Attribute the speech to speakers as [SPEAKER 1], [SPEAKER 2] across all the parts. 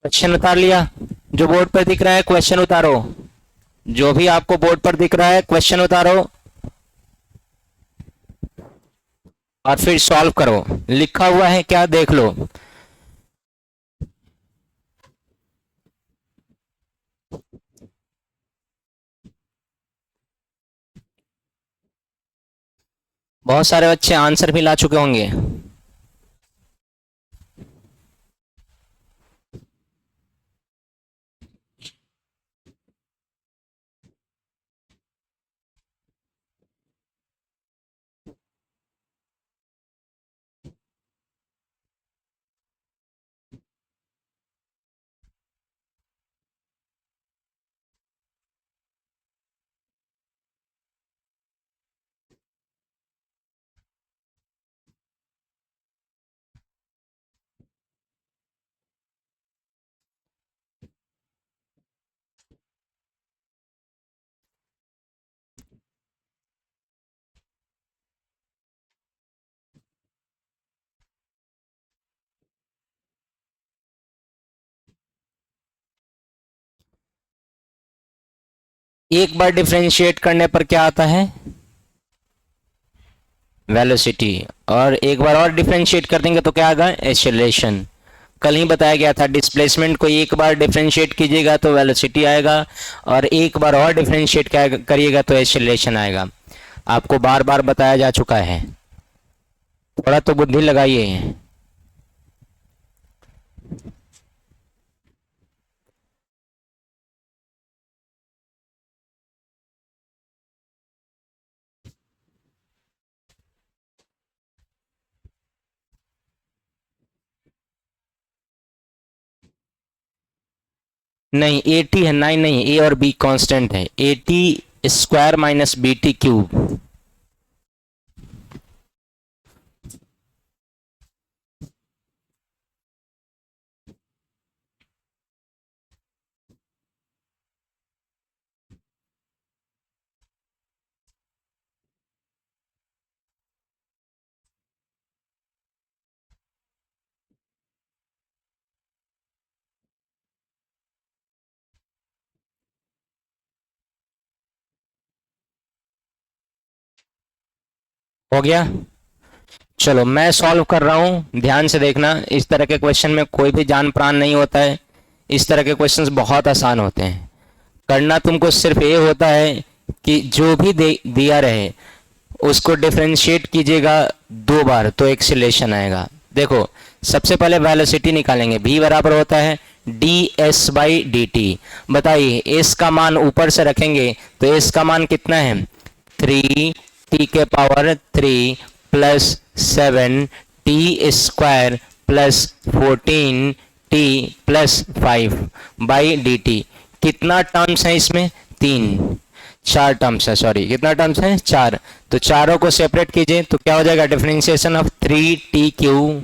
[SPEAKER 1] Question उतार लिया? जो बोर्ड पर दिख रहा है क्वेश्चन उतारो। जो भी आपको बोर्ड पर दिख रहा है क्वेश्चन उतारो और फिर सॉल्व करो। लिखा हुआ है क्या देख लो। बहुत सारे बच्चे आंसर भी ला चुके होंगे। एक बार डिफरेंशिएट करने पर क्या आता है? वेलोसिटी। और एक बार और डिफरेंशिएट कर देंगे तो क्या आएगा? एक्सेलरेशन। कल ही बताया गया था डिस्प्लेसमेंट को एक बार डिफरेंशिएट कीजिएगा तो वेलोसिटी आएगा और एक बार और डिफरेंशिएट करिएगा तो एक्सेलरेशन आएगा। आपको बार बार बताया जा चुका है, थोड़ा तो बुद्धि लगाइए। नहीं, ए टी है, 9 नहीं, ए और बी कांस्टेंट है। A T square minus B T cube. हो गया? चलो मैं सॉल्व कर रहा हूं, ध्यान से देखना। इस तरह के क्वेश्चन में कोई भी जान प्राण नहीं होता है। इस तरह के क्वेश्चंस बहुत आसान होते हैं। करना तुमको सिर्फ ये होता है कि जो भी दिया रहे उसको डिफरेंशिएट कीजिएगा 2 बार तो एक्सीलरेशन आएगा। देखो, सबसे पहले वेलोसिटी निकालेंगे। v बराबर होता है D S by D T. बताइए, एस का मान ऊपर से रखेंगे तो एस का मान कितना है? 3t⁻³ plus 7t² plus 14t plus 5 by D T. कितना टर्म्स है इसमें? 4 टर्म्स है, सॉरी, कितना टर्म्स है? 4। तो चारों को सेपरेट कीजिए तो क्या हो जाएगा? Differentiation of 3t³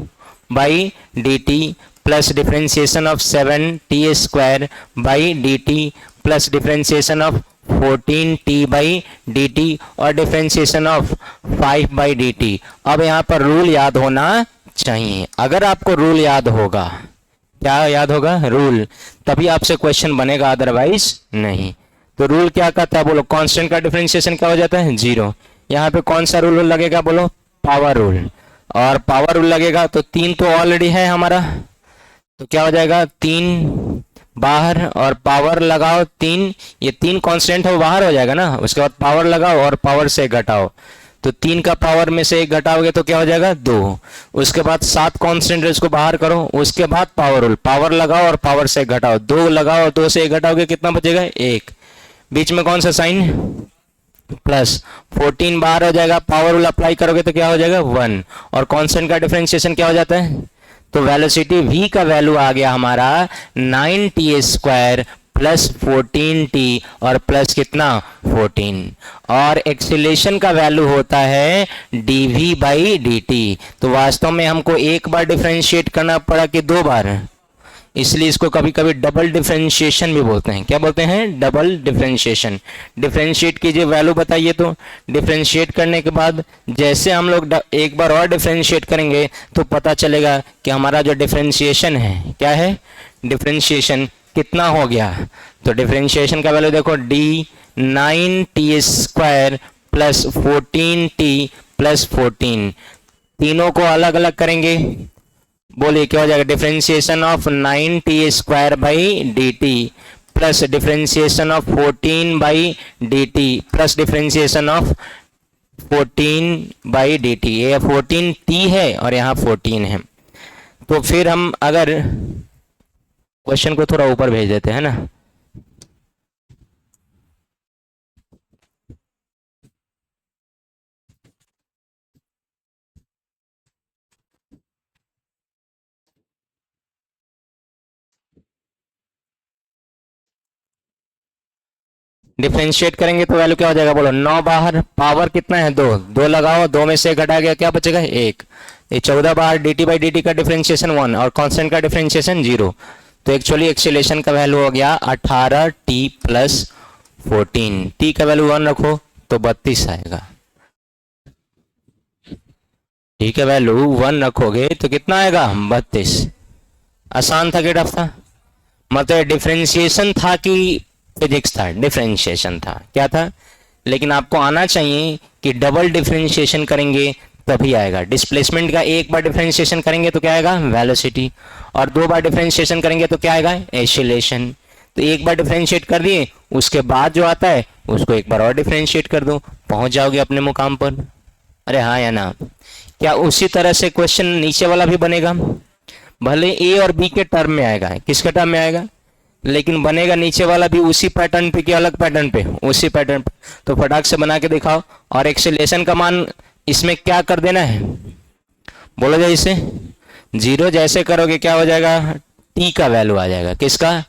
[SPEAKER 1] by D T plus differentiation of 7t² by D T plus differentiation of 14t by D T और differentiation of 5 by D T. अब यहाँ पर रूल याद होना चाहिए। अगर आपको रूल याद होगा, क्या याद होगा? रूल, तभी आपसे क्वेश्चन बनेगा, अदरवाइज नहीं। तो रूल क्या कहता है बोलो? कांस्टेंट का डिफरेंशिएशन क्या हो जाता है? 0। यहाँ पे कौन सा रूल लगेगा बोलो? Power rule. और पावर रूल लगेगा तो 3 तो ऑलरेडी है हमारा, तो क्या हो जाएगा? 3 बाहर और पावर लगाओ 3। ये 3 कांस्टेंट है वो बाहर हो जाएगा ना। उसके बाद पावर लगाओ और पावर से घटाओ, तो 3 का पावर में से 1 घटाओगे तो क्या हो जाएगा? 2। उसके बाद 7 कांस्टेंट है उसको बाहर करो, उसके बाद पावर रूल, पावर लगाओ और पावर से घटाओ, 2 लगाओ, 2 से 1 घटाओगे, कितना बचेगा? 1। बीच में कौन सा साइन? प्लस। 14 बाहर हो जाएगा, पावर रूल अप्लाई करोगे तो क्या हो जाएगा? 1। और कांस्टेंट का डिफरेंशिएशन क्या हो जाता है? तो वेलोसिटी v का वैल्यू आ गया हमारा 9t² प्लस 14t और प्लस कितना? 14। और एक्सीलरेशन का वैल्यू होता है dv बाई dt। तो वास्तव में हमको एक बार डिफरेंशिएट करना पड़ा कि 2 बार? इसलिए इसको कभी कभी डबल डिफरेंशिएशन भी बोलते हैं। क्या बोलते हैं? Double differentiation. डिफरेंशिएट कीजिए, वैल्यू बताइए। तो डिफरेंशिएट करने के बाद जैसे हम लोग एक बार और डिफरेंशिएट करेंगे तो पता चलेगा कि हमारा जो डिफरेंशिएशन है क्या है? डिफरेंशिएशन कितना हो गया, तो डिफरेंशिएशन का वैल्यू देखो D 9t² plus 14t plus 14, तीनों को अलग अलग करेंगे, बोलिए क्या हो जाएगा, differentiation of 9t² by D T plus differentiation of 14 by D T plus differentiation of 14 by D T, ये 14t है और यहाँ 14 है। तो फिर हम अगर क्वेश्चन को थोड़ा ऊपर भेज देते हैं ना, डिफरेंशिएट करेंगे तो वैल्यू क्या हो जाएगा, बोलो 9 बाहर, पावर कितना है 2, 2 लगाओ, 2 में से घटा गया क्या बचेगा 1, ये 14 बाहर, D T by D T का डिफरेंशिएशन 1 और कांस्टेंट का डिफरेंशिएशन 0, तो एक्चुअली एक्सीलरेशन का वैल्यू हो गया 18t प्लस 14, t का वैल्यू 1 रखो तो 32 आएगा, t का वैल्यू 1 रखोगे तो कितना आएगा 32। आसान था कि टफ था, मतलब डिफरेंशिएशन था कि फिजिक्स था, डिफरेंशिएशन था, क्या था, लेकिन आपको आना चाहिए कि डबल डिफरेंशिएशन करेंगे तभी आएगा। डिस्प्लेसमेंट का एक बार डिफरेंशिएशन करेंगे तो क्या आएगा वेलोसिटी, और 2 बार डिफरेंशिएशन करेंगे तो क्या आएगा एक्सीलरेशन। तो एक बार डिफरेंशिएट कर दिए, उसके बाद जो आता है उसको एक बार और डिफरेंशिएट कर दो, पहुंच जाओगे अपने मुकाम पर। अरे हाँ या ना, क्या उसी तरह से क्वेश्चन नीचे वाला भी बनेगा, भले ए और बी के टर्म में आएगा, किसके टर्म में आएगा, लेकिन बनेगा नीचे वाला भी उसी पैटर्न पे कि अलग पैटर्न पे, उसी पैटर्न पे। तो फटाक से बना के दिखाओ, और एक्सीलरेशन का मान इसमें क्या कर देना है, बोलो जाए इसे 0 जैसे करोगे क्या हो जाएगा, टी का वैल्यू आ जाएगा, किसका,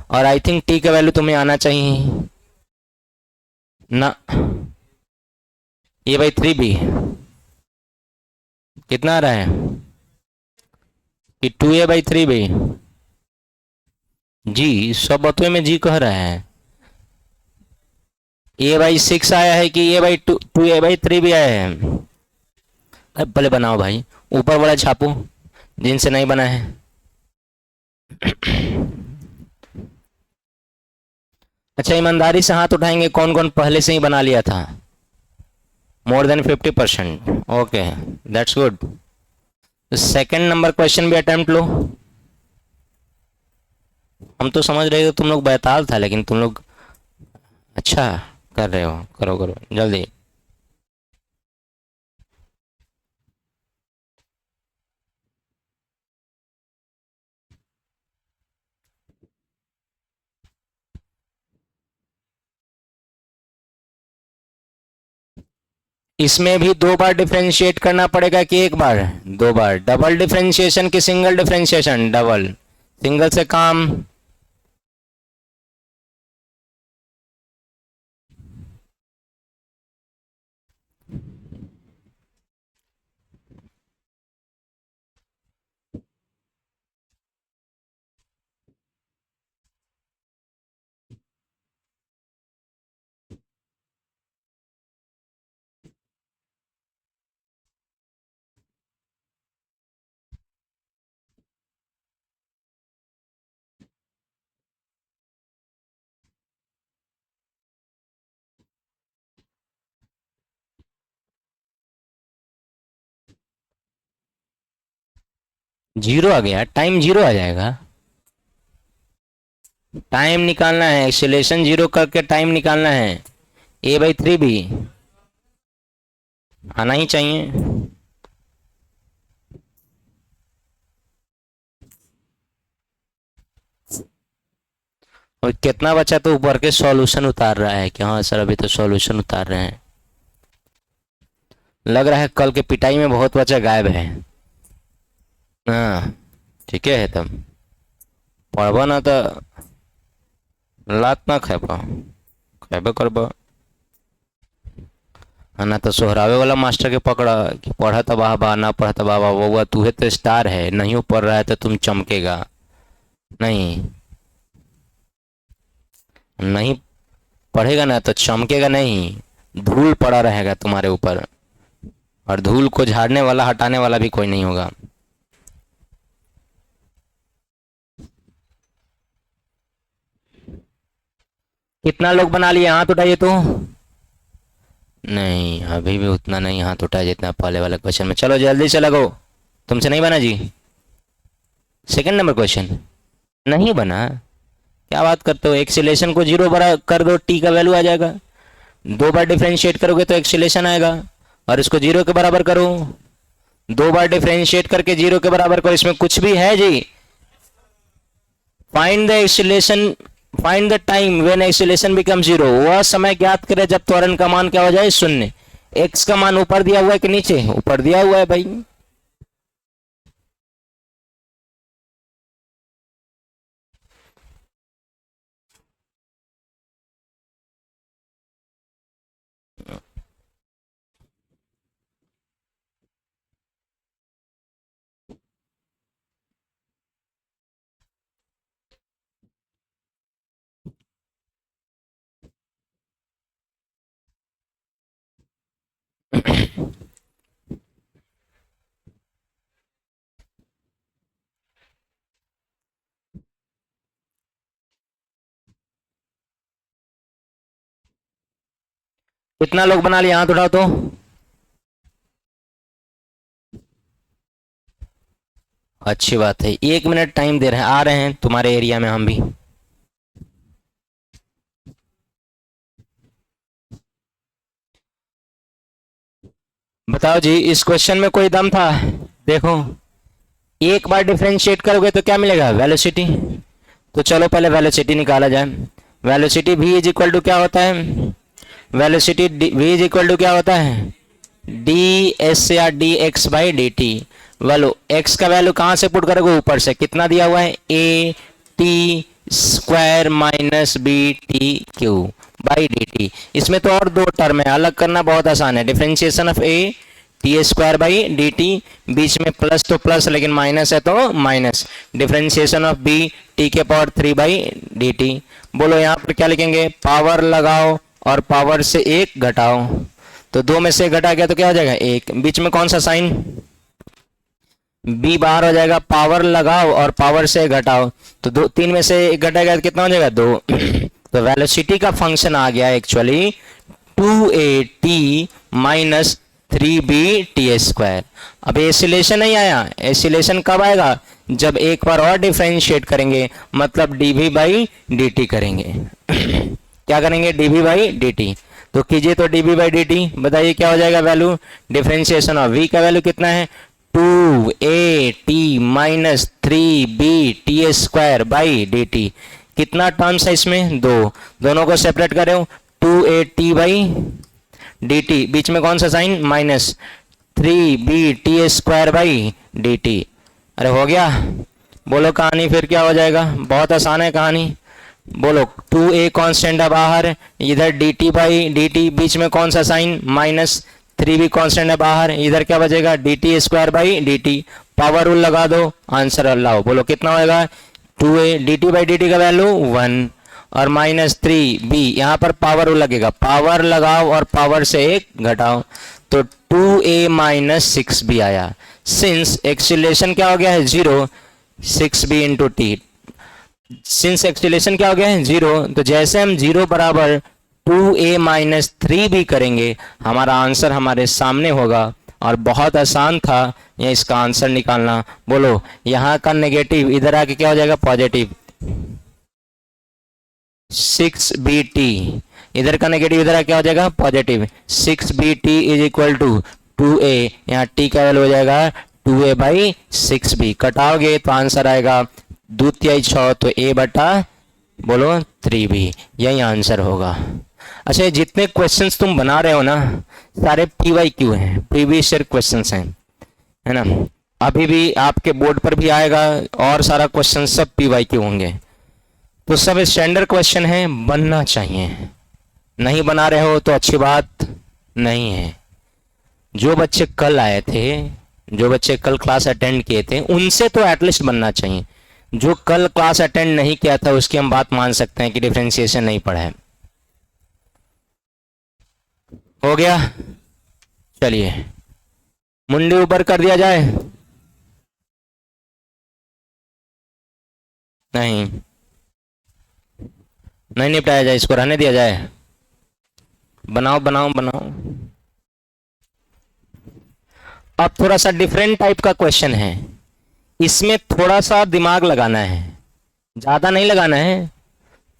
[SPEAKER 1] और आई थिंक टी का वैल्यू तुम्हें आना चाहिए ना, ये भाई 3b कितना आ रहा है कि 2a/3b, जी सब बतुए में जी कह रहा है, a/6 आया है कि a/2a/3 आया है, अब पहले बनाओ भाई, ऊपर वाला छापो जिनसे नहीं बना है। अच्छा ईमानदारी से हाथ उठाएंगे कौन कौन पहले से ही बना लिया था, more than 50%, okay that's good. Second number question भी अटेम्प्ट लो, हम तो समझ रहे थे तुम लोग बैताल था, लेकिन तुम लोग अच्छा कर रहे हो, करो करो जल्दी। इसमें भी 2 बार डिफरेंशिएट करना पड़ेगा कि एक बार, 2 बार, डबल डिफरेंशिएशन की सिंगल डिफरेंशिएशन, डबल, सिंगल से काम, जीरो आ गया, टाइम जीरो आ जाएगा, टाइम निकालना है, एक्सीलरेशन 0 करके टाइम निकालना है, a/3 भी आना ही चाहिए। और कितना बचा, तो ऊपर के सॉल्यूशन उतार रहा है कि हाँ सर अभी तो सॉल्यूशन उतार रहे हैं, लग रहा है कल के पिटाई में बहुत बच्चा गायब है। हाँ ठीक है, तब पढ़ब ना तो लात ना खेब, खेबे करब, ना तो सोहरावे वाला मास्टर के पकड़ा कि पढ़ा तो बाबा ना पढ़ा तो बाबा, वो तूहे तो स्टार है, नहीं पढ़ रहा है तो तुम चमकेगा नहीं, नहीं पढ़ेगा ना तो चमकेगा नहीं, धूल पड़ा रहेगा तुम्हारे ऊपर, और धूल को झाड़ने वाला हटाने वाला भी कोई नहीं होगा। कितना लोग बना लिए? हाथ उठाइए तो। नहीं, अभी भी उतना नहीं हाथ उठाया जितना पहले वाले क्वेश्चन में। चलो जल्दी से लगो। तुमसे नहीं बना जी? सेकंड नंबर क्वेश्चन नहीं बना? क्या बात करते हो? एक्सीलेशन को जीरो बरा कर दो, टी का वैल्यू आ जाएगा। दो बार डिफरेंशिएट करोगे तो एक्सीलेशन आएगा, और इसको जीरो के बराबर करो। दो बार डिफरेंशिएट करके जीरो के बराबर करो। इसमें कुछ भी है जी? Find the acceleration, find the time when acceleration become zero. वह समय ज्ञात करे जब त्वरण का मान क्या हो जाए? शून्य। एक्स का मान ऊपर दिया हुआ है कि नीचे? ऊपर दिया हुआ है भाई। कितना लोग बना लिया? हाथ उठाओ तो। अच्छी बात है। 1 मिनट टाइम दे रहे हैं, आ रहे हैं तुम्हारे एरिया में हम भी। बताओ जी, इस क्वेश्चन में कोई दम था? देखो, एक बार डिफरेंशिएट करोगे तो क्या मिलेगा? वेलोसिटी। तो चलो पहले वेलोसिटी निकाला जाए। Velocity v is equal to क्या होता है? Velocity v is equal to क्या होता है? डी एस या D X by D T. Value x का वैल्यू कहाँ से पुट करोगे? ऊपर से। कितना दिया हुआ है? A T square minus B T cube by D T. इसमें तो और दो टर्म है, अलग करना बहुत आसान है। Differentiation of A T square by D T, बीच में प्लस तो प्लस लेकिन माइनस है तो minus. Differentiation of B T के पावर 3 बाई डी टी। बोलो यहाँ पर क्या लिखेंगे? पावर लगाओ और पावर से एक घटाओ। तो दो में से घटा गया तो क्या हो जाएगा? एक। बीच में कौन सा साइन? बी बाहर हो जाएगा। पावर लगाओ और पावर से घटाओ, तो दो, तीन में से एक घटाएगा तो कितना हो जाएगा? दो। तो वेलोसिटी का फंक्शन आ गया actually 2a t minus 3b t²। अब एसिलेशन नहीं आया। एसिलेशन कब आएगा? जब एक बार और डिफरेंशिएट करेंगे, मतलब dv बाई dt करेंगे। क्या करेंगे? dv by dt। तो कीजिए तो dv बाई dt, बताइए क्या हो जाएगा वैल्यू? डिफरेंशिएशन ऑफ v का वैल्यू कितना है? 2a t minus 3b t² by dt। कितना टर्म्स है इसमें? दो। दोनों को सेपरेट करें, 2a t बाई dt, बीच में कौन सा sign? Minus 3b t² by dt। अरे हो गया। बोलो कहानी फिर क्या हो जाएगा? बहुत आसान है कहानी। बोलो 2a कांस्टेंट है बाहर, इधर dt बाई dt, बीच में कौन सा साइन? माइनस। 3b कांस्टेंट है बाहर, इधर क्या बचेगा? dt² by dt। Power rule लगा दो, आंसर लाओ। बोलो कितना होएगा? 2a dt बाई dt का वैल्यू 1 और माइनस 3b, यहाँ पर पावर रूल लगेगा। पावर लगाओ और पावर से एक घटाओ, तो 2a माइनस 6b आया। सिंस एक्सीलरेशन क्या हो गया है? 0, 6b into T. Since acceleration क्या हो गया है? 0, तो जैसे हम 0 बराबर 2a माइनस 3b करेंगे, हमारा आंसर हमारे सामने होगा। और बहुत आसान था ये इसका आंसर निकालना। बोलो यहाँ का नेगेटिव इधर आके क्या हो जाएगा? पॉजिटिव। 6bt, इधर का नेगेटिव इधर आके क्या हो जाएगा? Positive. 6bt is equal to 2a, यहाँ t का वैल्यू हो जाएगा 2a बाई 6b। कटाओगे तो आंसर आएगा 2×6, तो a बटा बोलो 3b। यही आंसर होगा। अच्छा, जितने क्वेश्चंस तुम बना रहे हो ना, सारे PYQ हैं, प्रीवियस ईयर क्वेश्चंस हैं, है ना? अभी भी आपके बोर्ड पर भी आएगा और सारा क्वेश्चन सब PYQ होंगे। तो सब स्टैंडर्ड क्वेश्चन है, बनना चाहिए। नहीं बना रहे हो तो अच्छी बात नहीं है। जो बच्चे कल आए थे, जो बच्चे कल क्लास अटेंड किए थे, उनसे तो एटलीस्ट बनना चाहिए। जो कल क्लास अटेंड नहीं किया था उसकी हम बात मान सकते हैं कि डिफरेंशिएशन नहीं पढ़ा है। हो गया? चलिए मुंडी ऊपर कर दिया जाए। नहीं, नहीं निपटाया जाए, इसको रहने दिया जाए। बनाओ बनाओ बनाओ। अब थोड़ा सा डिफरेंट टाइप का क्वेश्चन है, इसमें थोड़ा सा दिमाग लगाना है, ज्यादा नहीं लगाना है,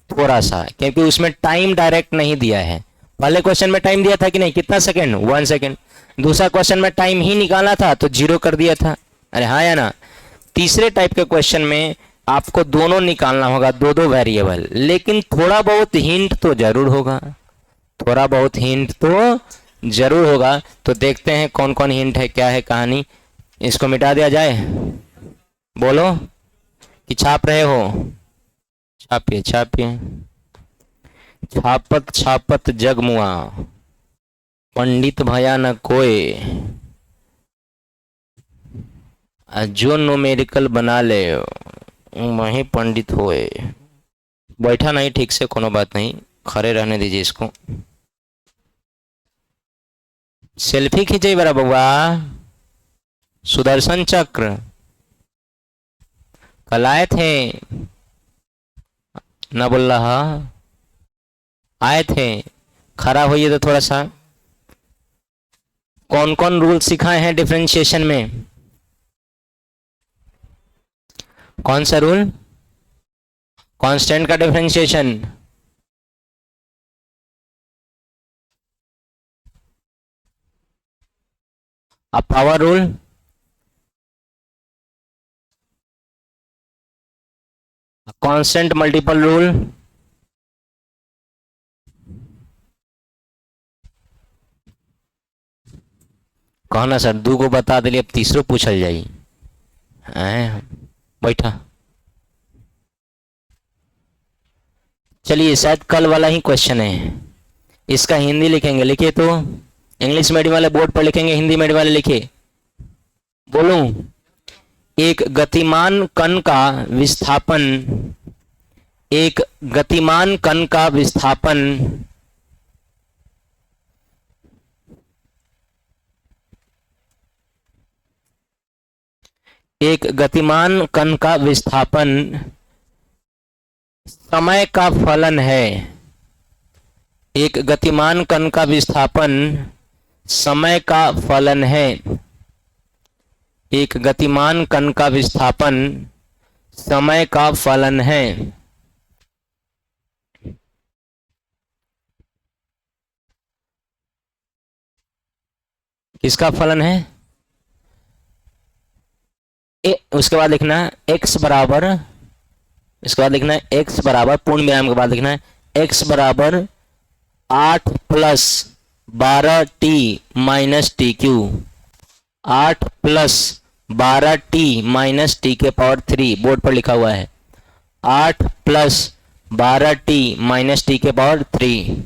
[SPEAKER 1] थोड़ा सा, क्योंकि उसमें टाइम डायरेक्ट नहीं दिया है। पहले क्वेश्चन में टाइम दिया था कि नहीं, कितना सेकंड, 1 सेकंड। दूसरा क्वेश्चन में टाइम ही निकालना था तो 0 कर दिया था, अरे हाँ या ना। तीसरे टाइप के क्वेश्चन में आपको दोनों निकालना होगा, दो दो वेरिएबल, लेकिन थोड़ा बहुत हिंट तो जरूर होगा, थोड़ा बहुत हिंट तो जरूर होगा। तो देखते हैं कौन कौन हिंट है, क्या है कहानी। इसको मिटा दिया जाए, बोलो कि छाप रहे हो, छापिए छापिए। छापत छापत जगमुआ, पंडित भया न कोई, जो न्यूमेरिकल बना ले वही पंडित होए। बैठा नहीं ठीक से, कोनो बात नहीं, खड़े रहने दीजिए इसको। सेल्फी खींचे बड़ा बउआ, सुदर्शन चक्र कल आए थे, ना बोल रहा, आए थे, खड़ा होइए तो थोड़ा सा। कौन कौन रूल सिखाए हैं डिफरेंशिएशन में, कौन सा रूल, कांस्टेंट का डिफरेंशिएशन, अब power rule, constant multiple rule, कहना सर दो को बता दिली, अब तीसरो पूछल जाई। बैठा, चलिए शायद कल वाला ही क्वेश्चन है, इसका हिंदी लिखेंगे, लिखिए तो। इंग्लिश मीडियम वाले बोर्ड पर लिखेंगे, हिंदी मीडियम वाले लिखिए। बोलूं, एक गतिमान कण का विस्थापन, एक गतिमान कण का विस्थापन एक गतिमान कण का विस्थापन समय का फलन है। एक गतिमान कण का विस्थापन समय का फलन है। एक गतिमान कण का विस्थापन समय का फलन है। किसका फलन है? उसके बाद लिखना है x बराबर, इसके बाद लिखना है x बराबर, पूर्ण विराम के बाद लिखना है x बराबर 8 plus 12t minus T Q, 8 plus 12t minus T के पावर 3, बोर्ड पर लिखा हुआ है 8 प्लस 12t माइनस टी के पावर 3।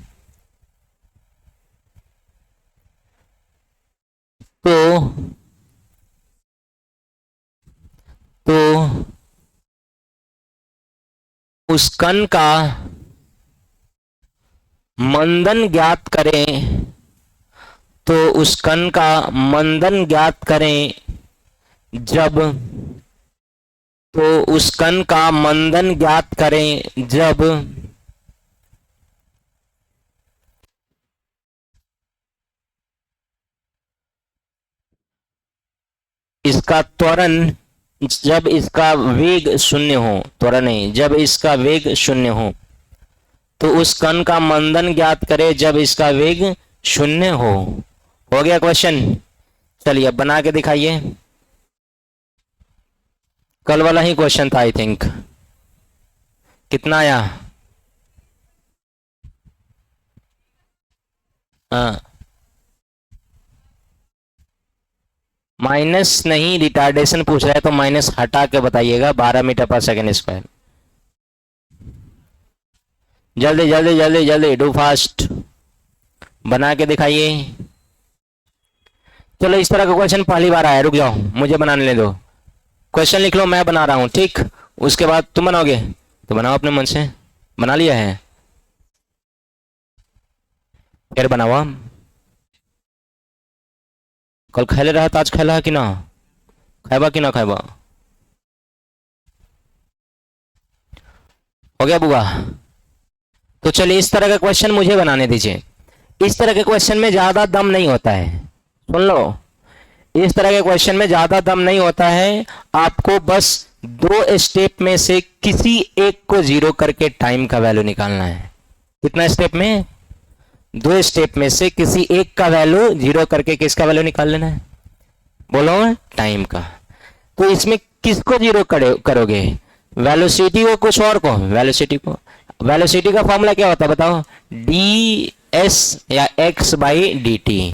[SPEAKER 1] तो उस कण का मंदन ज्ञात करें, तो उस कण का मंदन ज्ञात करें जब, तो उस कण का मंदन ज्ञात करें जब इसका त्वरण, जब इसका वेग शून्य हो, त्वरण नहीं, जब इसका वेग शून्य हो, तो उस कण का मंदन ज्ञात करें जब इसका वेग शून्य हो। हो गया क्वेश्चन? चलिए अब बना के दिखाइए। कल वाला ही क्वेश्चन था आई थिंक। कितना आया? हाँ, माइनस नहीं, रिटार्डेशन पूछ रहा है तो माइनस हटा के बताइएगा। 12 मीटर पर सेकेंड स्क्वायर। जल्दी जल्दी जल्दी जल्दी, डू फास्ट, बना के दिखाइए। चलो इस तरह का क्वेश्चन पहली बार आया, रुक जाओ मुझे बनाने ले दो। क्वेश्चन लिख लो, मैं बना रहा हूं, ठीक? उसके बाद तुम बनाओगे तो बनाओ अपने मन से। बना लिया है? फिर बनाओ। कल खेले रहा था, आज खेला है कि ना? खाएबा कि ना खाएबा? हो गया बुआ? तो चलिए इस तरह का क्वेश्चन मुझे बनाने दीजिए। इस तरह के क्वेश्चन में ज्यादा दम नहीं होता है, सुन लो, इस तरह के क्वेश्चन में ज्यादा दम नहीं होता है। आपको बस दो स्टेप में से किसी एक को जीरो करके टाइम का वैल्यू निकालना है। कितना स्टेप में? दो स्टेप में से किसी एक का वैल्यू जीरो करके किसका वैल्यू निकाल लेना है? बोलो, टाइम का। तो इसमें किसको जीरो करोगे? वेलोसिटी को, कुछ और को? वेलोसिटी को। वेलोसिटी का फॉर्मूला क्या होता है बताओ? डी एस या एक्स बाई डी टी।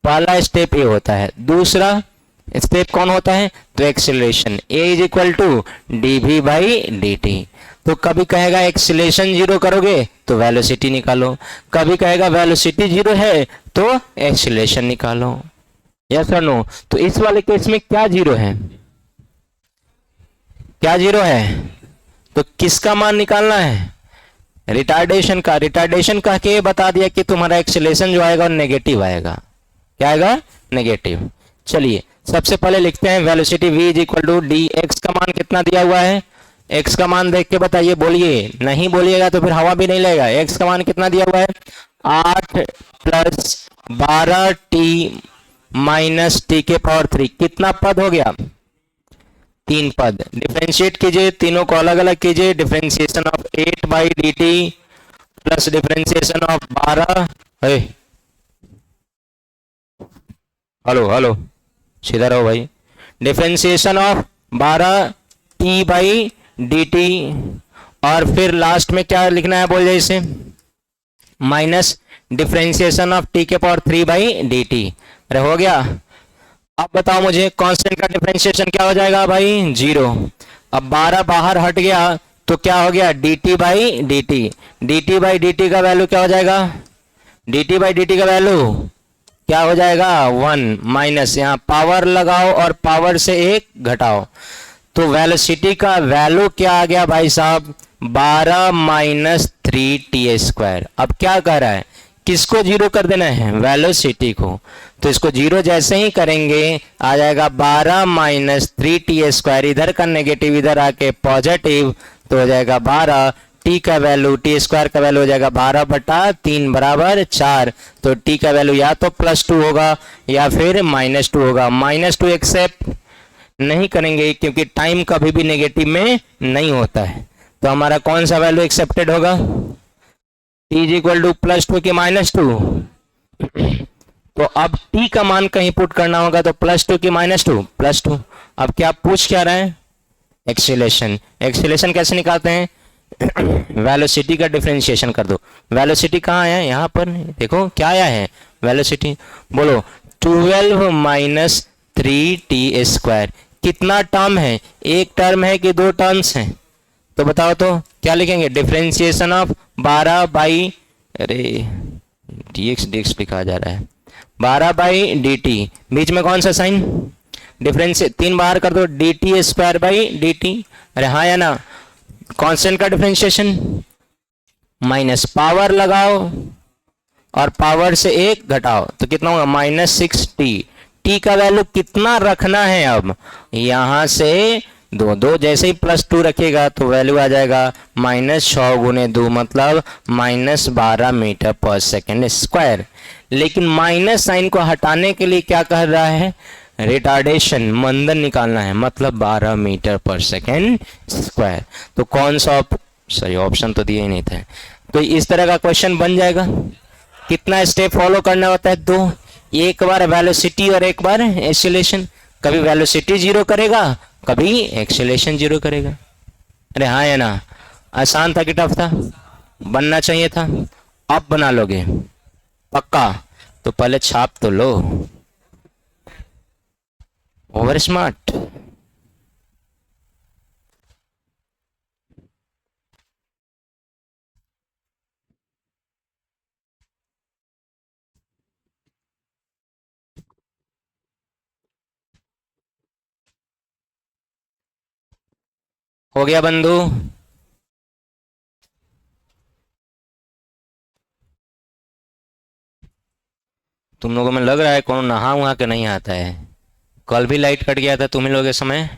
[SPEAKER 1] पहला स्टेप ये होता है। दूसरा स्टेप कौन होता है? तो acceleration, A is equal to D V by D T. तो कभी कहेगा एक्सीलरेशन जीरो करोगे तो वेलोसिटी निकालो, कभी कहेगा वेलोसिटी जीरो है तो एक्सीलरेशन निकालो। यस और नो? तो इस वाले केस में क्या जीरो है? क्या जीरो है? तो किसका मान निकालना है? रिटार्डेशन का। रिटार्डेशन कह के बता दिया कि तुम्हारा एक्सीलरेशन जो आएगा नेगेटिव आएगा। क्या आएगा? नेगेटिव। चलिए सबसे पहले लिखते हैं velocity v is equal to D. X का मान कितना दिया हुआ है? एक्स का मान देख के बताइए, बोलिए। नहीं बोलिएगा तो फिर हवा भी नहीं लेगा। एक्स का मान कितना दिया हुआ है? 8 प्लस 12 टी माइनस टी के पावर 3। कितना पद हो गया? 3 पद। डिफरेंशिएट कीजिए, तीनों को अलग अलग कीजिए। Differentiation of 8 by D T plus differentiation of 12। Hello hello, सीधा रहो भाई। Differentiation of 12 T by D T, और फिर लास्ट में क्या लिखना है बोल जाए इसे? माइनस डिफरेंशिएशन ऑफ टी के पावर 3 बाई डी टी। अरे हो गया। अब बताओ मुझे कांस्टेंट का डिफरेंशिएशन क्या हो जाएगा भाई? 0। अब 12 बाहर हट गया तो क्या हो गया? dt by D T. D T by D T का वैल्यू क्या हो जाएगा? dt बाई डी टी का वैल्यू क्या हो जाएगा? 1 माइनस, यहाँ पावर लगाओ और पावर से 1 घटाओ। तो वेलोसिटी का वैल्यू क्या आ गया भाई साहब? 12 माइनस 3t²। अब क्या कर रहा है? किसको जीरो कर देना है? वेलोसिटी को। तो इसको जीरो जैसे ही करेंगे आ जाएगा 12 माइनस 3t²। इधर का नेगेटिव इधर आके पॉजिटिव, तो हो जाएगा 12। टी का वैल्यू, टी² का वैल्यू हो जाएगा 12/3 बराबर 4। तो टी का वैल्यू या तो +2 होगा या फिर -2 होगा। -2 एक्सेप्ट नहीं करेंगे क्योंकि टाइम कभी भी नेगेटिव में नहीं होता है। तो हमारा कौन सा वैल्यू एक्सेप्टेड होगा? t इज इक्वल टू +2 की -2। तो अब t का मान कहीं पुट करना होगा, तो +2 की -2 +2। अब क्या पूछ क्या रहा है? एक्सीलरेशन। एक्सीलरेशन कैसे निकालते हैं? वेलोसिटी का डिफरेंशिएशन कर दो। वेलोसिटी कहाँ है? यहाँ पर देखो क्या आया है वेलोसिटी। बोलो 12 माइनस 3t²। कितना टर्म है? एक टर्म है कि दो टर्म्स हैं? तो बताओ तो क्या लिखेंगे? डिफरेंशिएशन ऑफ 12 बाई, अरे dx dx लिखा जा रहा है, 12 बाई डी टी। बीच में कौन सा साइन? डिफरेंस, 3 बाहर कर दो, dt² बाई डी टी। अरे हाँ या ना? कांस्टेंट का डिफरेंशिएशन माइनस, पावर लगाओ और पावर से 1 घटाओ तो कितना होगा? -6t। टी का वैल्यू कितना रखना है? अब यहां से 2 जैसे ही +2 रखेगा तो वैल्यू आ जाएगा -6 गुने 2 मतलब -12 मीटर पर सेकेंड स्क्वायर। लेकिन माइनस साइन को हटाने के लिए क्या कह रहा है? रिटार्डेशन, मंदन निकालना है, मतलब 12 मीटर पर सेकेंड स्क्वायर। तो कौन सा सही ऑप्शन तो दिया ही नहीं था। तो इस तरह का क्वेश्चन बन जाएगा। कितना स्टेप फॉलो करना होता है? 2। एक बार वेलोसिटी और एक बार एक्सीलरेशन। कभी वेलोसिटी जीरो करेगा, कभी एक्सीलरेशन जीरो करेगा। अरे हाँ या ना? आसान था कि टफ था? बनना चाहिए था। अब बना लोगे पक्का? तो पहले छाप तो लो। Over smart. हो गया बंधु? तुम लोगों में लग रहा है कौन नहा वहा के नहीं आता है। कल भी लाइट कट गया था तुम लोगों के समय।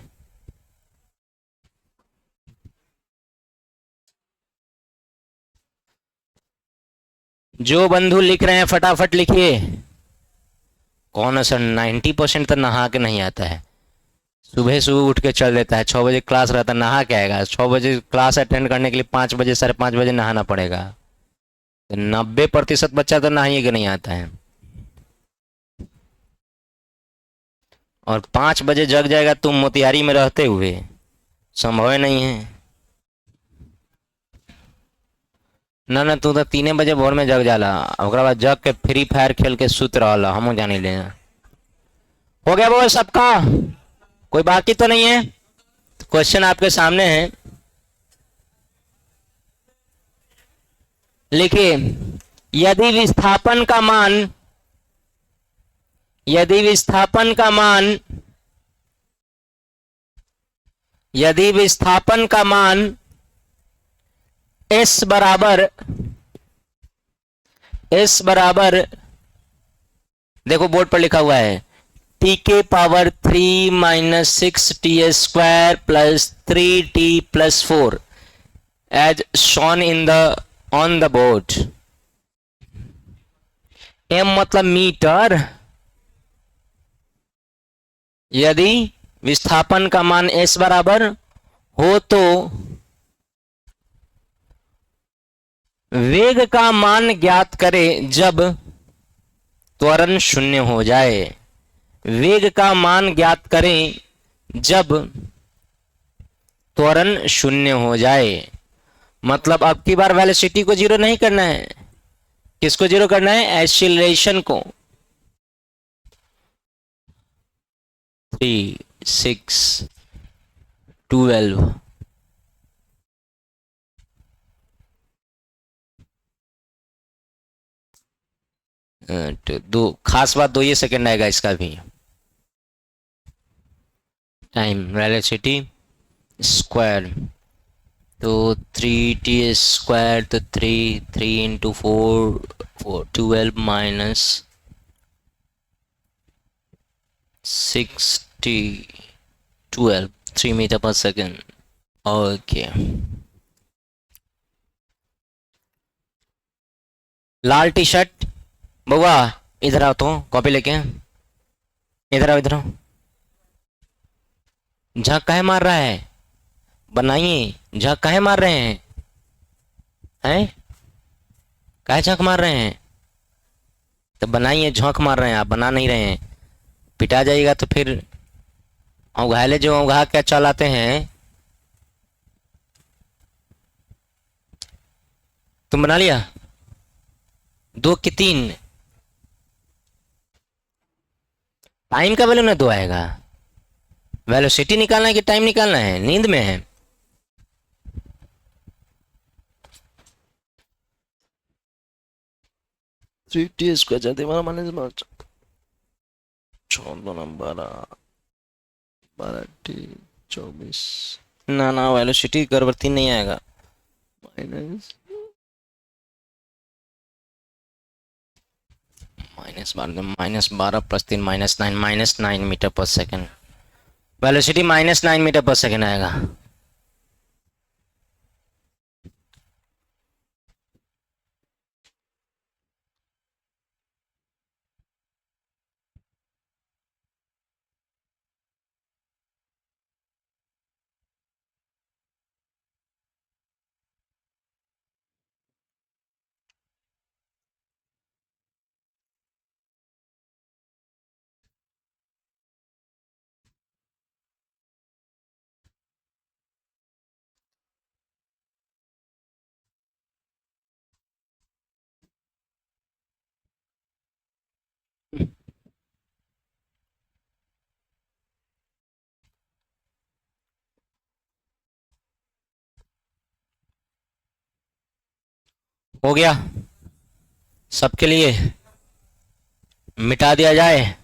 [SPEAKER 1] जो बंधु लिख रहे हैं फटाफट लिखिए। कौन सर 90% तो नहा के नहीं आता है। सुबह सुबह उठ के चल देता है, 6 बजे क्लास रहता है, नहा के आएगा। 6 बजे क्लास अटेंड करने के लिए 5 बजे 5:30 बजे नहाना पड़ेगा। तो 90% बच्चा तो नहाइए कि नहीं आता है। और 5 बजे जग जाएगा तुम मोतिहारी में रहते हुए, संभव नहीं है। ना ना, तू तो 3 बजे भोर में जग जाला, ओकरा बाद जग के फ्री फायर खेल के सुत रहा, हम जानी ले। हो गया वो सबका? कोई बाकी तो नहीं है? क्वेश्चन आपके सामने है, लिखिए। यदि विस्थापन का मान, यदि विस्थापन का मान, यदि विस्थापन का मान s बराबर, s बराबर, देखो बोर्ड पर लिखा हुआ है t के power 3 minus 6t² plus 3t+4 as shown in the on the board. m मतलब मीटर। यदि विस्थापन का मान s बराबर हो तो वेग का मान ज्ञात करें जब त्वरण शून्य हो जाए। वेग का मान ज्ञात करें जब त्वरण शून्य हो जाए। मतलब अब की बार वेलोसिटी को जीरो नहीं करना है, किसको जीरो करना है? एक्सीलरेशन को। 3, 6, 12, तो दो खास बात, 2 ही सेकेंड आएगा इसका भी। टाइम वेलोसिटी स्क्वायर, तो 3t² तो 3 × 4 12 माइनस 60 12 3 मीटर पर सेकेंड। ओके, लाल टी शर्ट बउआ इधर आओ, तो कॉपी लेके इधर आओ, इधर आओ। झक काहे मार रहा है? बनाइए, झक काहे मार रहे हैं? हैं काहे झक मार रहे हैं? तो बनाइए, झोंक मार रहे हैं आप, बना नहीं रहे हैं। पिटा जाइएगा तो फिर औघाले जो औघा क्या चलाते हैं। तुम बना लिया? 2 कि 3? टाइम का वैल्यू ना 2 आएगा। वेलोसिटी निकालना है कि टाइम निकालना है? नींद में है। ना ना, वेलोसिटी गड़बड़ी नहीं आएगा। -12 + 3 -9 मीटर पर सेकेंड। वेलोसिटी -9 मीटर पर सेकेंड आएगा। हो गया सबके लिए? मिटा दिया जाए?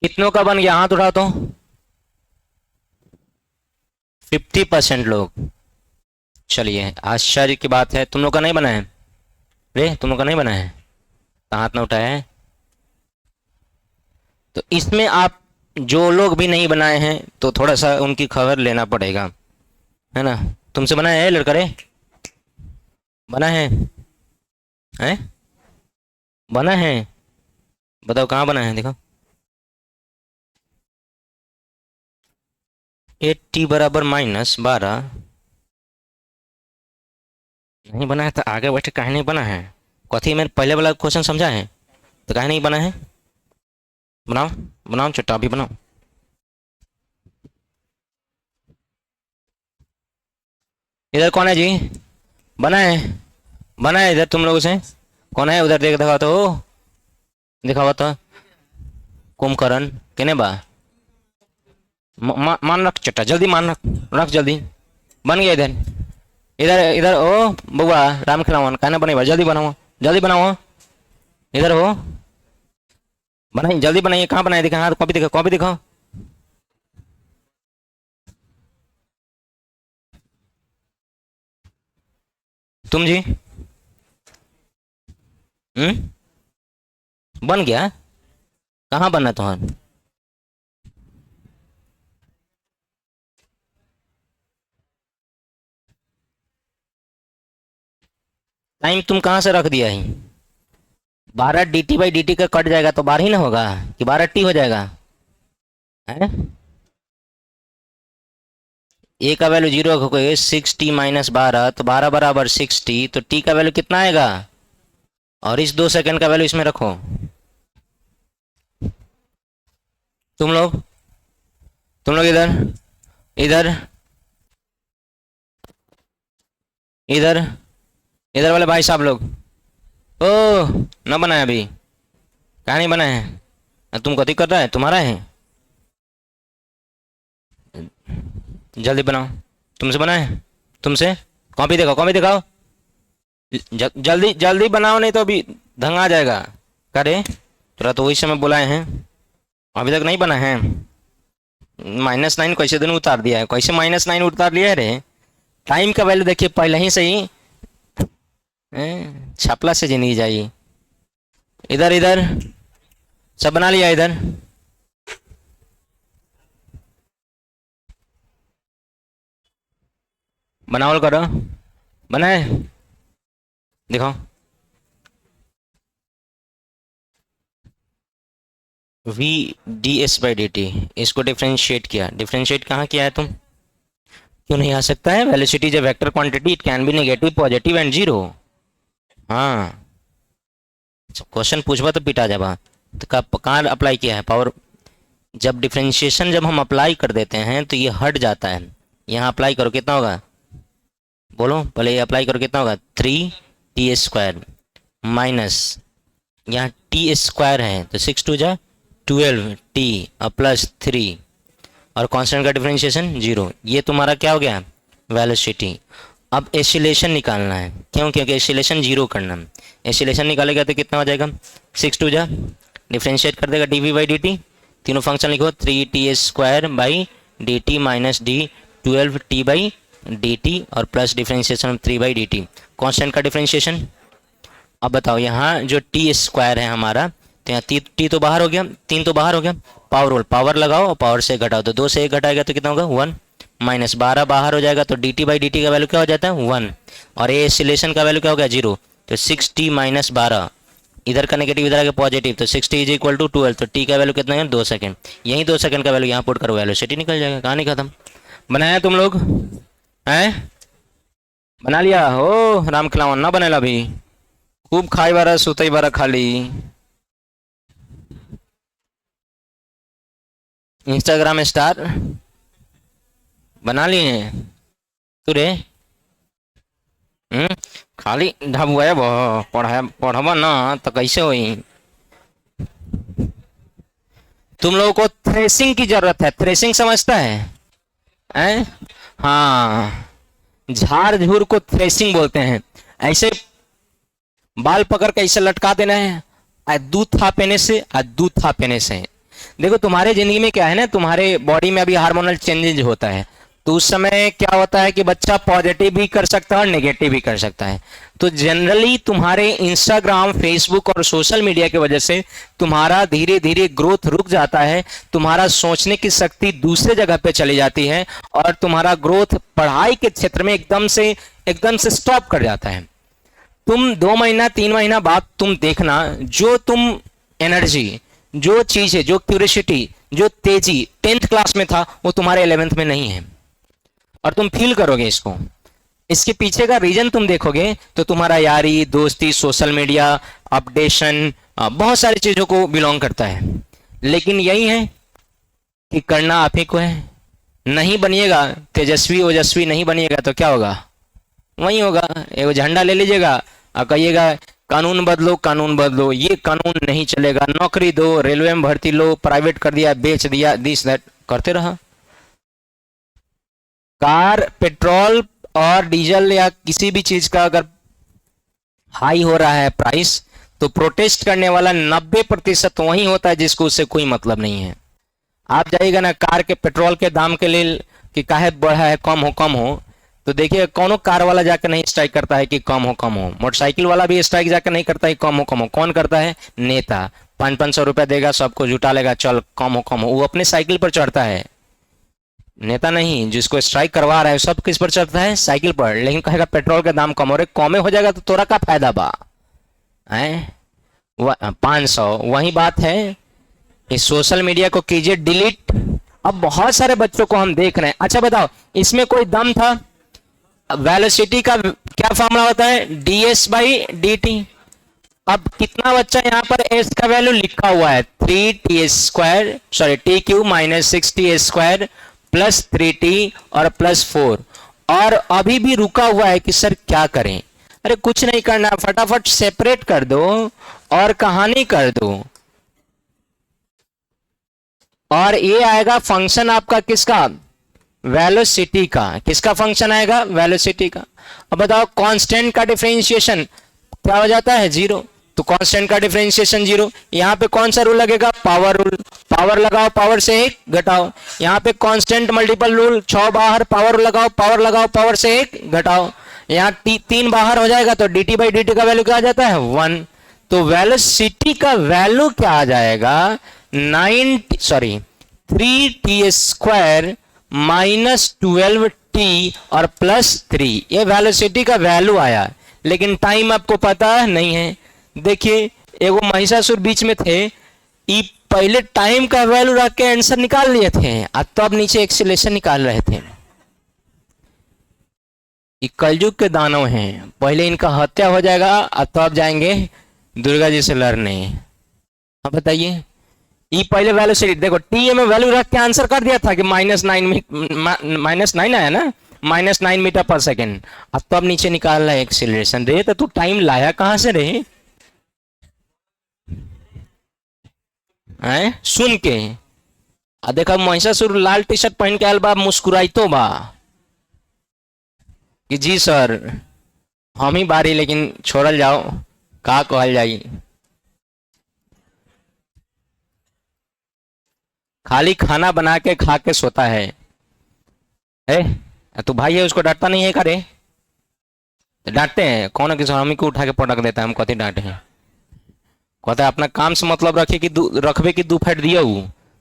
[SPEAKER 1] कितनों का बन गया, हाथ उठाओ तो। 50% लोग। चलिए, आश्चर्य की बात है, तुम लोग का नहीं बना है। रे, तुम लोग का नहीं बना है तो हाथ ना उठाया है। तो इसमें आप जो लोग भी नहीं बनाए हैं तो थोड़ा सा उनकी खबर लेना पड़ेगा, है ना। तुमसे बना है लड़का रे? बना है? हैं? बना है? बताओ कहाँ बना है, देखो। 80 बराबर -12। नहीं बना है तो आगे बैठे काहे नहीं बना है? कथी मैंने पहले वाला क्वेश्चन समझा है तो काहे नहीं बना है? बनाओ, बनाओ चट्टा भी बनाओ। इधर कौन है जी? बना है? बना है इधर तुम लोगों से? कौन है उधर, देख दिखाओ तो, दिखाओ तो। कुंभकर्ण केने बा? मान रख चट्टा, जल्दी मान रख, रख जल्दी। बन गया इधर। इधर इधर ओ बउआ राम खिलावन, कहना बनेगा, जल्दी बनाओ, जल्दी बनाओ। इधर हो, बनाइए जल्दी बनाइए। कहाँ बनाए, दिखा हाथ, कॉपी दिखाओ, कॉपी दिखाओ। तुम जी? बन गया? कहाँ बनना तुम्हारा? टाइम तुम कहाँ से रख दिया है? 12 dt/dt का कट जाएगा तो 12 ही ना होगा कि 12t हो जाएगा? है ए का वैल्यू 0 होगा, 6t - 12 तो 12 बराबर 6t, तो t का वैल्यू कितना आएगा? और इस 2 सेकंड का वैल्यू इसमें रखो। तुम लोग, तुम लोग इधर, इधर, इधर, इधर वाले भाई साहब लोग। ओ, न बनाया अभी? कहाँ नहीं बना है? तुम कथी कर रहा है, तुम्हारा है? जल्दी बनाओ। तुमसे बना है? तुमसे? कॉपी दिखाओ, कॉपी दिखाओ। जल्दी जल्दी बनाओ, नहीं तो अभी धंगा जाएगा। करे तुरा तो वही समय बुलाए हैं, अभी तक नहीं बना है। -9 कैसे दिन उतार दिया है, कैसे -9 उतार लिया है रे? टाइम का वैल्यू देखिए पहले ही से ही छापला से जिंदगी जाइए। इधर इधर सब बना लिया, इधर बनाओ करो। बना है? दिखाओ। v/ds/dt, इसको डिफ्रेंशिएट किया। डिफ्रेंशिएट कहाँ किया है तुम? क्यों नहीं आ सकता है? Velocity is a vector quantity, it can be negative, positive and zero. हाँ, क्वेश्चन पूछबा तो पिटा जाबा। तो कहाँ अप्लाई किया है पावर? जब डिफ्रेंशिएशन जब हम अप्लाई कर देते हैं तो ये हट जाता है। यहाँ अप्लाई करो, कितना होगा बोलो पहले, ये अप्लाई करो, कितना होगा? 3t² माइनस, यहाँ t² है तो 6×2 = 12t और +3 और कांस्टेंट का डिफरेंशिएशन 0। ये तुम्हारा क्या हो गया? वेलोसिटी। अब एसिलेशन निकालना है, क्यों? क्योंकि एसिलेशन 0 करना है। एसिलेशन निकालेगा तो कितना हो जाएगा? 6×2 डिफ्रेंशिएट कर देगा dv/dt। तीनों फंक्शन लिखो, 3t² /dt - d12t/dt और प्लस डिफ्रेंशिएशन 3/dt, कांस्टेंट का डिफ्रेंशिएशन। अब बताओ, यहाँ जो t² है हमारा, तो यहाँ टी तो बाहर हो गया, 3 तो बाहर हो गया। पावर रोल, पावर लगाओ और पावर से घटाओ, तो 2 से 1 घटाएगा तो कितना होगा? 1 -12 बाहर हो जाएगा तो dt/dt का वैल्यू क्या हो जाता है? 1। और ये एसिलेशन का वैल्यू क्या हो गया? 0। तो 6t - 12, इधर का नेगेटिव इधर आगे पॉजिटिव, तो 6t = 12, तो t का वैल्यू कितना है? 2 सेकंड। यही 2 सेकंड का वैल्यू यहाँ पुट करो, वेलोसिटी निकल जाएगा। कहानी खत्म। बनाया तुम लोग हैं? बना लिया हो? राम खिलावन ना बनेला अभी, खूब खाई बारा सुतई बारा खाली। इंस्टाग्राम स्टार बना लिए हैं तू रे? खाली ढबुआ पढ़ब ना तो कैसे होई? तुम लोगों को थ्रेसिंग की जरूरत है। थ्रेसिंग समझता है? हैं? हाँ, झाड़ झूर को थ्रेसिंग बोलते हैं। ऐसे बाल पकड़ के ऐसे लटका देना है, दूध था पेने से, दूध था पेने से। देखो तुम्हारे जिंदगी में क्या है ना, तुम्हारे बॉडी में अभी हार्मोनल चेंजेज होता है, तो उस समय क्या होता है कि बच्चा पॉजिटिव भी कर सकता है और नेगेटिव भी कर सकता है। तो जनरली तुम्हारे इंस्टाग्राम, फेसबुक और सोशल मीडिया की वजह से तुम्हारा धीरे धीरे ग्रोथ रुक जाता है, तुम्हारा सोचने की शक्ति दूसरे जगह पे चली जाती है और तुम्हारा ग्रोथ पढ़ाई के क्षेत्र में एकदम से स्टॉप कर जाता है। तुम 2 महीना 3 महीना बाद तुम देखना, जो तुम एनर्जी, जो चीज है, जो क्यूरियोसिटी, जो तेजी 10th क्लास में था वो तुम्हारे 11th में नहीं है, और तुम फील करोगे इसको। इसके पीछे का रीजन तुम देखोगे तो तुम्हारा यारी, दोस्ती, सोशल मीडिया, अपडेशन, बहुत सारी चीजों को बिलोंग करता है। लेकिन यही है कि करना आप ही को है। नहीं बनिएगा तेजस्वी ओजस्वी, नहीं बनिएगा तो क्या होगा, वही होगा, एक झंडा ले लीजिएगा और कहिएगा कानून बदलो, कानून बदलो, ये कानून नहीं चलेगा, नौकरी दो, रेलवे में भर्ती लो, प्राइवेट कर दिया, बेच दिया, दिस दैट करते रहा। कार, पेट्रोल और डीजल या किसी भी चीज का अगर हाई हो रहा है प्राइस, तो प्रोटेस्ट करने वाला 90% वही होता है जिसको उससे कोई मतलब नहीं है। आप जाइएगा ना कार के पेट्रोल के दाम के लिए कि काहे बढ़ा है, कम हो, तो देखिए कौन कार वाला जाकर नहीं स्ट्राइक करता है कि कम हो। मोटरसाइकिल वाला भी स्ट्राइक जाकर नहीं करता है कम हो। कौन करता है? नेता 500-500 रुपया देगा, सबको जुटा लेगा, चल कम हो, वो अपने साइकिल पर चढ़ता है। नेता नहीं, जिसको स्ट्राइक करवा रहा है सब किस पर चढ़ता है? साइकिल पर। लेकिन कहेगा पेट्रोल का दाम कम हो रहा है, कमे हो जाएगा तो तोरा का फायदा बा है 500। वही बात है, इस सोशल मीडिया को कीजिए डिलीट। अब बहुत सारे बच्चों को हम देख रहे हैं। अच्छा बताओ, इसमें कोई दम था? वेलोसिटी का क्या फॉर्मूला होता है? ds/dt। अब कितना बच्चा यहाँ पर s का वैल्यू लिखा हुआ है 3t² - 6t² प्लस 3t और प्लस 4, और अभी भी रुका हुआ है कि सर क्या करें। अरे कुछ नहीं करना, फटाफट सेपरेट कर दो और कहानी कर दो, और ये आएगा फंक्शन आपका किसका? वेलोसिटी का। किसका फंक्शन आएगा? वेलोसिटी का। अब बताओ कांस्टेंट का डिफरेंशिएशन क्या हो जाता है? 0। तो कांस्टेंट का डिफरेंशिएशन 0। यहाँ पे कौन सा रूल लगेगा? Power rule. पावर लगाओ, पावर से 1 घटाओ। यहाँ पे कांस्टेंट मल्टीपल रूल, 6 बाहर, पावर लगाओ, पावर से 1 घटाओ। यहाँ 3 बाहर हो जाएगा तो dt/dt का वैल्यू क्या आ जाता है? 1। तो वेलोसिटी का वैल्यू क्या आ जाएगा? 3t² -12t और प्लस 3। ये वेलोसिटी का वैल्यू आया, लेकिन टाइम आपको पता नहीं है। देखिए एगो महिषासुर बीच में थे, ये पहले टाइम का वैल्यू रख के आंसर निकाल लिए थे, अब तो अब नीचे एक्सीलरेशन निकाल रहे थे। ये कलयुग के दानव हैं, पहले इनका हत्या हो जाएगा, अब तो अब जाएंगे दुर्गा जी से लड़ने। अब बताइए, ये पहले वेलोसिटी देखो, टी में वैल्यू रख के आंसर कर दिया था कि -9 आया ना, -9 मीटर पर सेकेंड। अब तो अब नीचे निकाल रहा है एक्सीलरेशन। रे तो तू टाइम लाया कहां से रे? सुन के देखा महिषासुर लाल टी शर्ट पहन के आयल बा, मुस्कुराई तो बा कि जी सर हम ही बारी, लेकिन छोड़ल जाओ, का कहल जाई। खाली खाना बना के खा के सोता है। तो भाई है, उसको डांटता नहीं है करे? डांटते हैं कौन? किसी हम ही को उठा के पटक देता है, हम कथी डांटे हैं? कहता है अपना काम से मतलब रखबे कि 2 फेट दियो,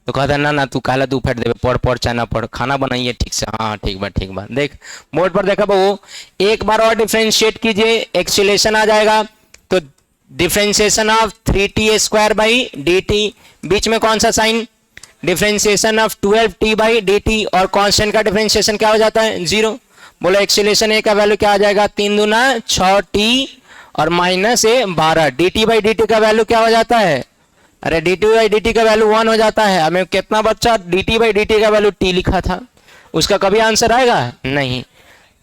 [SPEAKER 1] तो कहता है ना तू कहला 2 फेट देवे, पढ़ चाहे ना पढ़, खाना बनाइए ठीक से। हाँ ठीक बा। देख बोर्ड पर देखा वो, एक बार और डिफ्रेंशिएट कीजिए, एक्सीलरेशन आ जाएगा। तो डिफ्रेंशिएशन ऑफ 3t²/dt, बीच में कौन सा साइन? डिफरेंशिएशन ऑफ 12t/dt, और कांस्टेंट का डिफरेंशिएशन क्या हो जाता है? 0। बोलो एक्सीलरेशन ए का वैल्यू क्या आ जाएगा? 3 दूना 6t और -12। dt/dt का वैल्यू क्या हो जाता है? अरे dt/dt का वैल्यू 1 हो जाता है। हमें कितना बच्चा dt/dt का वैल्यू t लिखा था, उसका कभी आंसर आएगा? नहीं।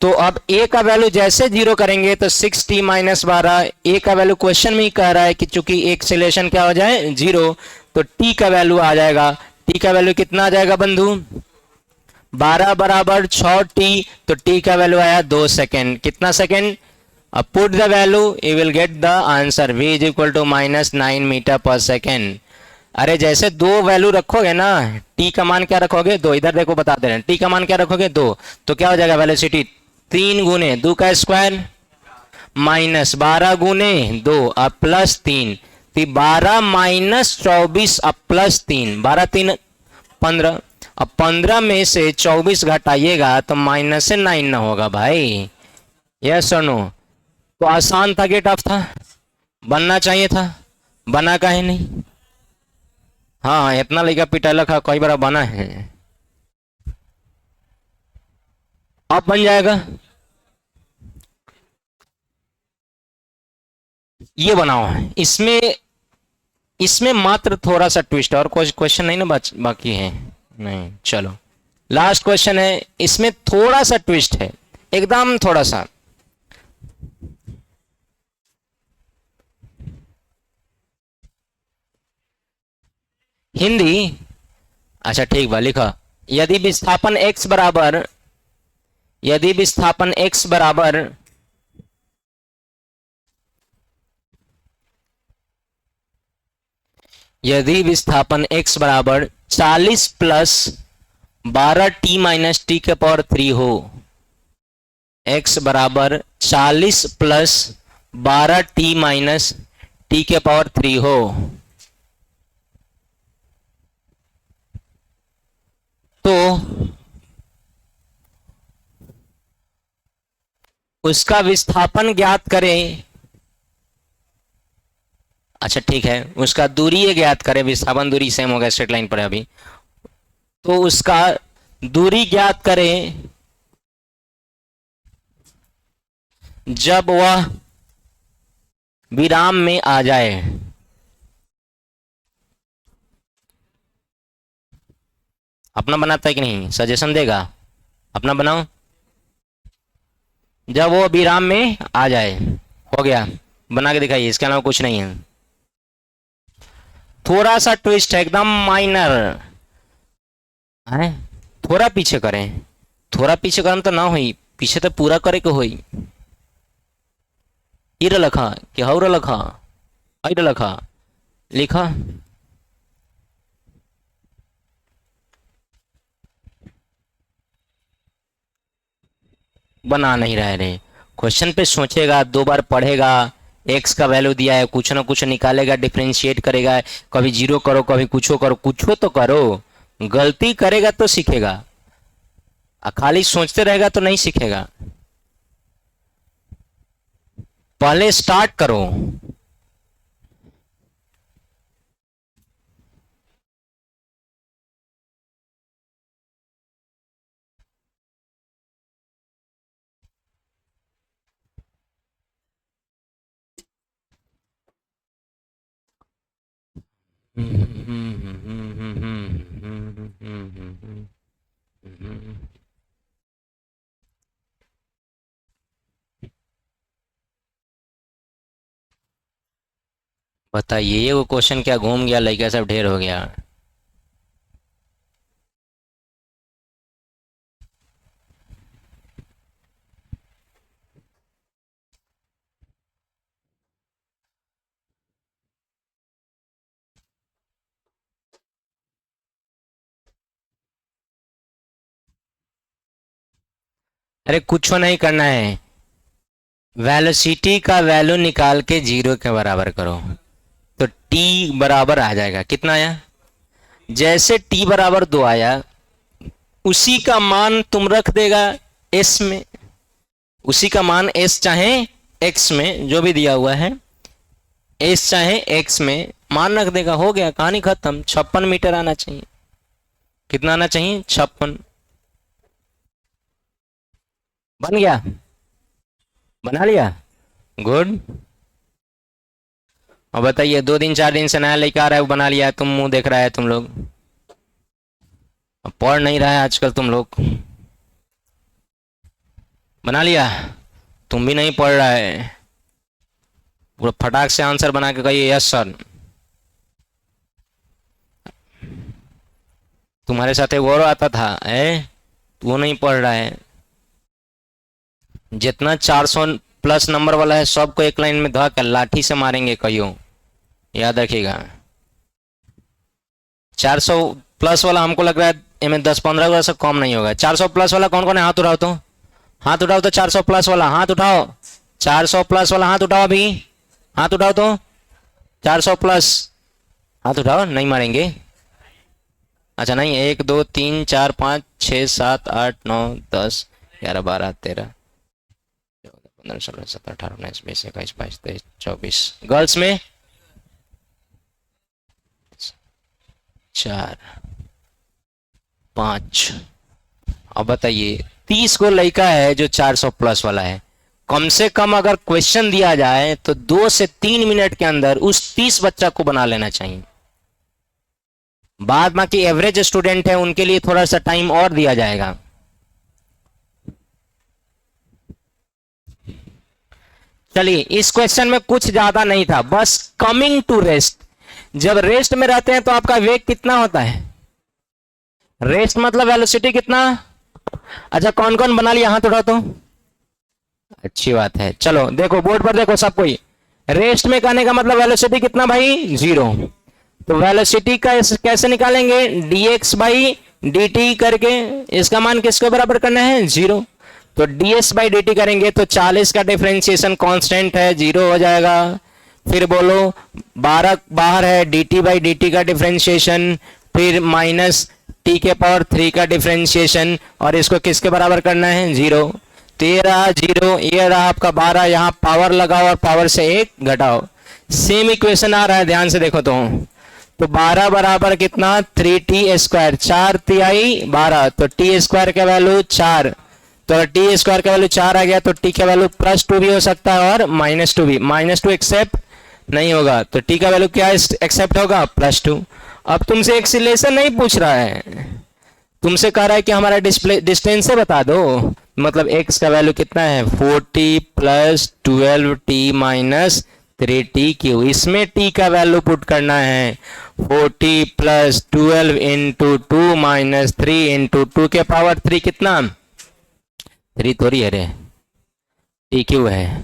[SPEAKER 1] तो अब a का वैल्यू जैसे 0 करेंगे तो 6t - 12, a का वैल्यू क्वेश्चन में ही कह रहा है कि चूंकि एक्सीलरेशन क्या हो जाए? 0, तो t का वैल्यू आ जाएगा। t का वैल्यू कितना आ जाएगा बंधु? 12 = 6t, तो t का वैल्यू आया 2 सेकेंड। कितना सेकेंड? अब put the value, you will get the answer v = -9 metre पर सेकेंड। अरे जैसे दो वैल्यू रखोगे ना, टी का मान क्या रखोगे? दो। इधर देखो बता दे रहे हैं, टी का मान क्या रखोगे? दो। तो क्या हो जाएगा वेलोसिटी? 3 गुने 2 का स्क्वायर माइनस 12 गुने 2 अब +3, 12 - 24 अब +3, 12 3 15। अब 15 में से 24 घटाइएगा तो -9 ना होगा भाई? यस और नो? तो आसान था कि टफ था? बनना चाहिए था, बना काहे नहीं? हाँ इतना लड़का पिटाला खा कई बार बना है, अब बन जाएगा। ये बनाओ है इसमें, इसमें मात्र थोड़ा सा ट्विस्ट है, और कुछ क्वेश्चन नहीं ना बाकी है। नहीं चलो लास्ट क्वेश्चन है, इसमें थोड़ा सा ट्विस्ट है, एकदम थोड़ा सा। हिंदी? अच्छा ठीक बा लिखा। यदि विस्थापन x बराबर, यदि विस्थापन x बराबर यदि विस्थापन x बराबर 40 + 12t - t³ हो, x बराबर 40 + 12t - t³ हो, तो उसका विस्थापन ज्ञात करें। अच्छा ठीक है, उसका दूरी ये ज्ञात करें, विस्थापन दूरी सेम होगा, स्ट्रेट लाइन पर है अभी, तो उसका दूरी ज्ञात करें जब वह विराम में आ जाए। अपना बनाता है कि नहीं? सजेशन देगा, अपना बनाओ। जब वो विराम में आ जाए, हो गया, बना के दिखाइए, इसके अलावा कुछ नहीं है। थोड़ा सा ट्विस्ट है, एकदम माइनर है। थोड़ा पीछे करें, थोड़ा पीछे करम तो ना हुई, पीछे तो पूरा करे के हुई। इर लखा कि हौर लखा, इर लखा लिखा। बना नहीं रहे रे, क्वेश्चन पे सोचेगा, 2 बार पढ़ेगा, एक्स का वैल्यू दिया है, कुछ ना कुछ निकालेगा, डिफ्रेंशिएट करेगा, कभी जीरो करो कभी कुछो करो, कुछो तो करो। गलती करेगा तो सीखेगा, खाली सोचते रहेगा तो नहीं सीखेगा। पहले स्टार्ट करो। बताइए, ये वो क्वेश्चन क्या घूम गया, लड़का सब ढेर हो गया। अरे कुछ नहीं करना है, वेलोसिटी का वैल्यू निकाल के 0 के बराबर करो, तो t बराबर आ जाएगा। कितना आया? जैसे t बराबर 2 आया, उसी का मान तुम रख देगा s में, उसी का मान s चाहे x में, जो भी दिया हुआ है, s चाहे x में मान रख देगा, हो गया, कहानी खत्म। 56 मीटर आना चाहिए। कितना आना चाहिए? 56। बन गया? बना लिया? गुड। और बताइए, 2 दिन 4 दिन से नया लेके आ रहा है, वो बना लिया है, तुम मुंह देख रहा है तुम लोग, पढ़ नहीं रहा है आजकल तुम लोग। बना लिया? तुम भी नहीं पढ़ रहा है, पूरा फटाक से आंसर बना के कहिए यस सर। तुम्हारे साथ एक और आता था वो नहीं पढ़ रहा है। जितना 400 प्लस नंबर वाला है, सबको एक लाइन में धो कर लाठी से मारेंगे कहियो, याद रखिएगा। 400 प्लस वाला हमको लग रहा है इनमें 10-15 का सब कम नहीं होगा। 400 प्लस वाला कौन कौन है? हाथ उठाओ तो, हाथ उठाओ तो 400 प्लस वाला हाथ उठाओ, 400 प्लस वाला हाथ उठाओ, अभी हाथ उठाओ तो 400 प्लस हाथ उठाओ, नहीं मारेंगे। अच्छा नहीं, 1 2 3 4 5 6 7 8 9 10 11 12 13 14 15 16 17 18 19 20 21 22 23 24। गर्ल्स में 4 5। अब बताइए 30 को लड़का है जो 400 प्लस वाला है, कम से कम अगर क्वेश्चन दिया जाए तो 2 से 3 मिनट के अंदर उस 30 बच्चा को बना लेना चाहिए। बाद बाकी एवरेज स्टूडेंट है उनके लिए थोड़ा सा टाइम और दिया जाएगा। चलिए इस क्वेश्चन में कुछ ज्यादा नहीं था, बस कमिंग टू रेस्ट। जब रेस्ट में रहते हैं तो आपका वेग कितना होता है? रेस्ट मतलब वेलोसिटी कितना? अच्छा कौन कौन बना लिया हाथ उठाओ तो, अच्छी बात है। चलो देखो बोर्ड पर देखो सब कोई, रेस्ट में कहने का मतलब वेलोसिटी कितना भाई? 0। तो वेलोसिटी का कैसे निकालेंगे? dx बाई dt करके इसका मान किसके बराबर करना है? 0। तो ds बाई dt करेंगे तो 40 का डिफरेंशिएशन कांस्टेंट है, 0 हो जाएगा। फिर बोलो 12 बाहर है, dt बाई dt का डिफरेंशिएशन, फिर माइनस t के पावर 3 का डिफरेंशिएशन, और इसको किसके बराबर करना है? 0। तो ये रहा 0, ये रहा आपका 12, यहाँ पावर लगाओ और पावर से 1 घटाओ। सेम इक्वेशन आ रहा है, ध्यान से देखो तो 12 बराबर कितना? 3t स्क्वायर, 4 तिहाई 12, तो t स्क्वायर का वैल्यू 4। तो अगर टी स्क्वायर का वैल्यू 4 आ गया तो टी का वैल्यू +2 भी हो सकता है और -2 भी। -2 एक्सेप्ट नहीं होगा, तो टी का वैल्यू क्या एक्सेप्ट होगा? +2। अब तुमसे एक्सीलरेशन नहीं पूछ रहा है, तुमसे कह रहा है कि हमारा डिस्टेंस से बता दो। मतलब x का वैल्यू कितना है? 40 + 12t - 3t³। इसमें t का वैल्यू पुट करना है 40 + 12 × 2 - 3 × 2 के पावर 3 कितना? 3 थोड़ी है रे, t³ है।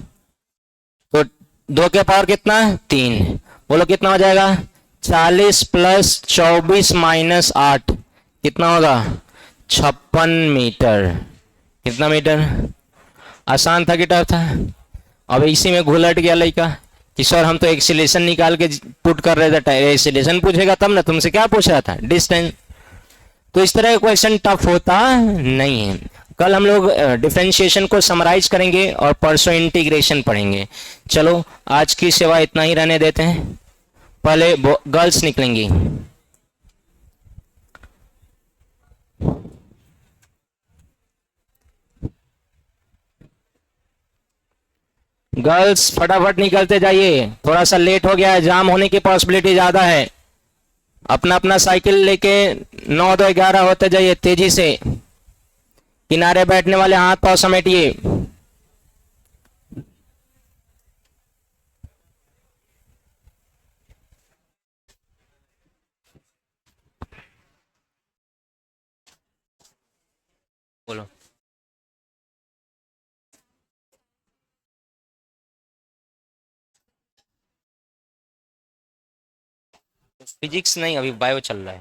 [SPEAKER 1] तो 2 के पावर कितना? 3। बोलो कितना हो जाएगा? 40 + 24 - 8 कितना होगा? 56 मीटर। कितना मीटर? आसान था कि टफ था? अब इसी में घुलट गया लड़का कि सर हम तो एक्सीलरेशन निकाल के पुट कर रहे थे, एक्सीलरेशन पूछेगा तब ना, तुमसे क्या पूछ रहा था? डिस्टेंस। तो इस तरह का क्वेश्चन टफ होता नहीं है। कल हम लोग डिफरेंशिएशन को समराइज करेंगे और परसों इंटीग्रेशन पढ़ेंगे। चलो आज की सेवा इतना ही रहने देते हैं, पहले गर्ल्स निकलेंगी। गर्ल्स फटाफट निकलते जाइए, थोड़ा सा लेट हो गया है, जाम होने की पॉसिबिलिटी ज्यादा है। अपना अपना साइकिल लेके 9 2 11 होते जाइए तेजी से। किनारे बैठने वाले हाथ पांव समेटिए। बोलो। फिजिक्स नहीं, अभी बायो चल रहा है,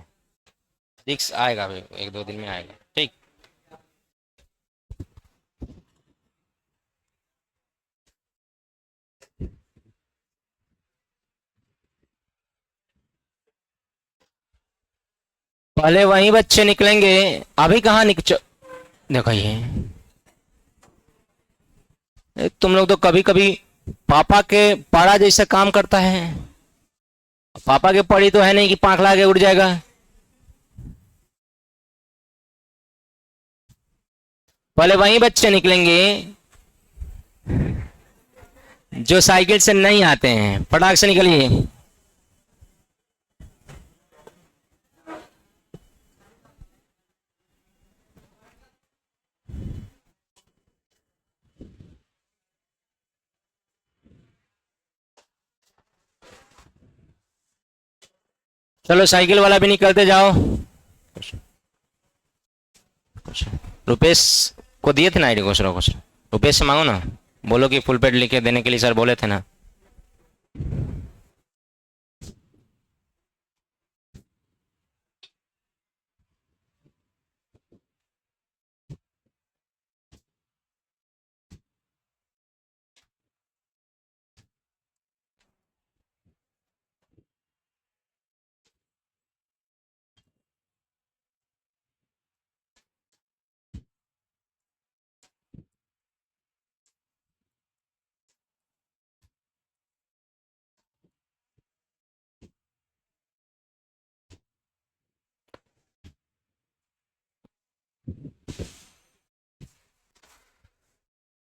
[SPEAKER 1] फिजिक्स आएगा अभी 1-2 दिन में आएगा। ठीक, पहले वही बच्चे निकलेंगे, अभी कहाँ देखो ये तुम लोग तो कभी कभी पापा के पाड़ा जैसा काम करता है। पापा के पड़ी तो है नहीं कि पाखला के उड़ जाएगा। पहले वही बच्चे निकलेंगे जो साइकिल से नहीं आते हैं, फटाक से निकलिए। चलो साइकिल वाला भी निकलते जाओ। रुपेश को दिए थे ना आईडी क्वेश्चन, रुपेश से मांगो ना, बोलो कि फुल पेड लिख के देने के लिए सर बोले थे ना।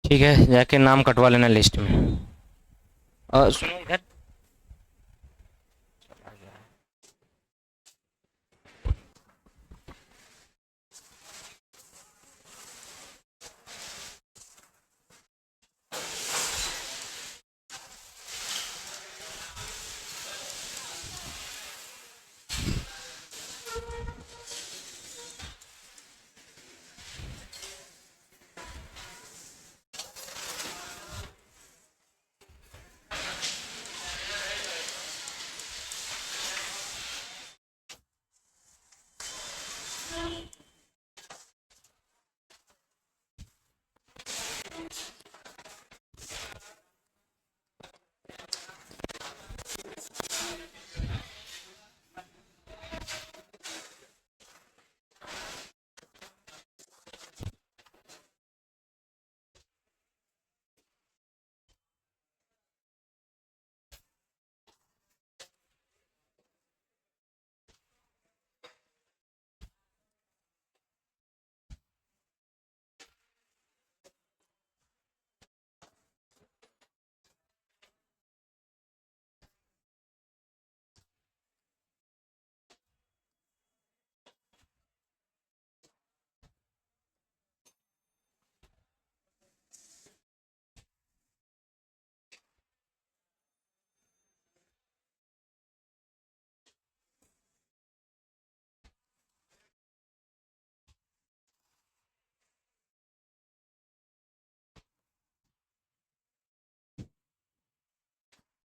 [SPEAKER 1] ठीक है, जाके नाम कटवा लेना लिस्ट में। और सुनो इधर,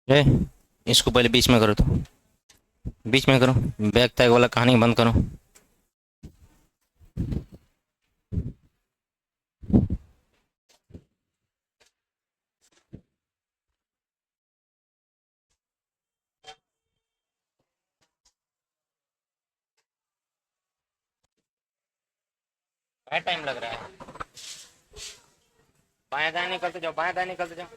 [SPEAKER 1] ए, इसको पहले बीच में करो, तो बीच में करो, बैग तैग वाला कहानी बंद करो। क्या टाइम लग रहा है? बाएं दाएं निकलते जाओ, बाएं दाएं निकलते जाओ।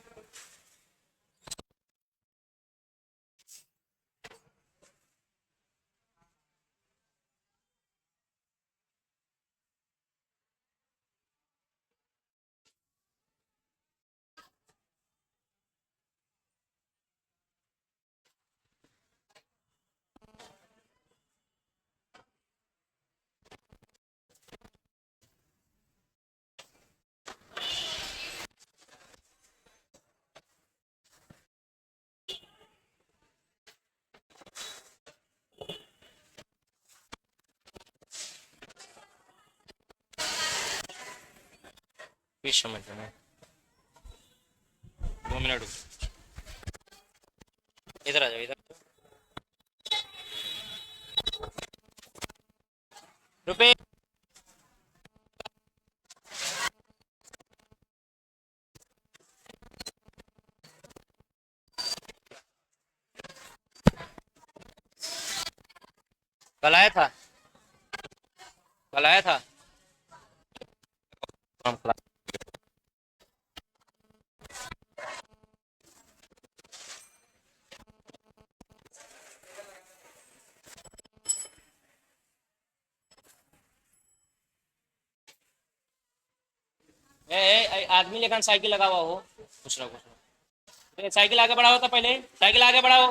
[SPEAKER 1] बीच समझ में 2 मिनट इधर आ जाओ, इधर रुपए। कल आया था, कल आया था। आदमी लेकिन साइकिल लगा हुआ हो, कुछ ना कुछ। साइकिल आगे बढ़ाओ, तो पहले साइकिल आगे बढ़ाओ,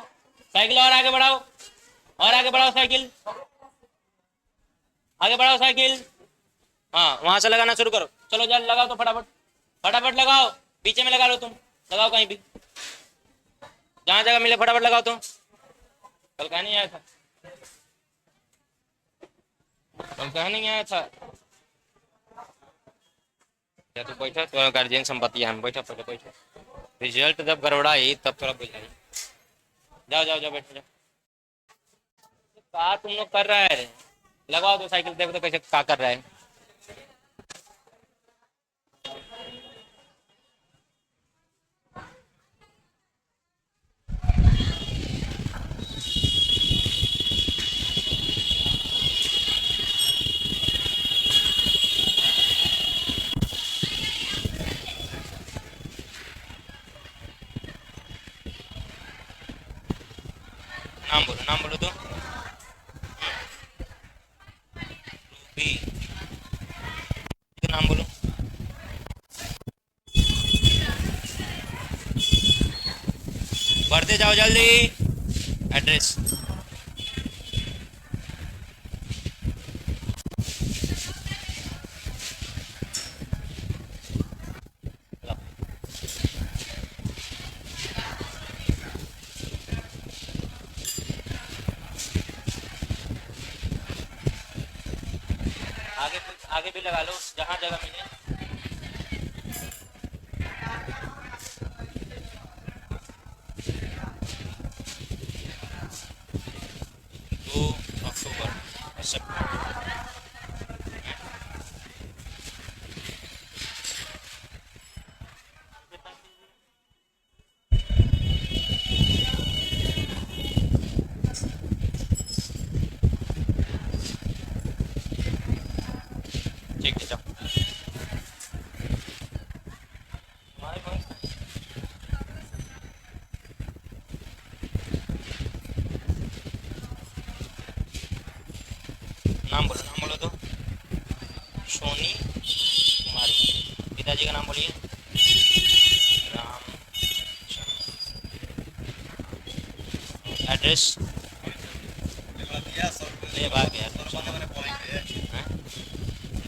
[SPEAKER 1] साइकिल और आगे बढ़ाओ, और आगे बढ़ाओ साइकिल, आगे बढ़ाओ साइकिल। हाँ, वहां से लगाना शुरू करो। चलो जल्द लगाओ, तो फटाफट फटाफट लगाओ। पीछे में लगा लो, तुम लगाओ कहीं भी, जहां जगह मिले फटाफट लगाओ तुम। कल कहा नहीं आया था, कल कहा नहीं आया था। या तो बैठो, तो गार्जियन संपत्ति है, हम बैठो, पहले बैठो। रिजल्ट जब गड़बड़ाई तब थोड़ा बुझाई। जाओ जाओ जाओ, बैठो जाओ। कहा तुम लोग कर रहा है, लगाओ तो साइकिल, देखो तो कैसे क्या कर रहा है। नाम बोलो, नाम बोलो तो। रूबी, करते जाओ जल्दी। एड्रेस आगे आगे भी लगा लो जहाँ जगह मिले। 2 अक्टूबर ठीक है जाओ। तुम्हारे पास नाम बोलो तो। सोनी कुमारी। पिताजी का नाम बोलिए। राम। एड्रेस ले भाग गया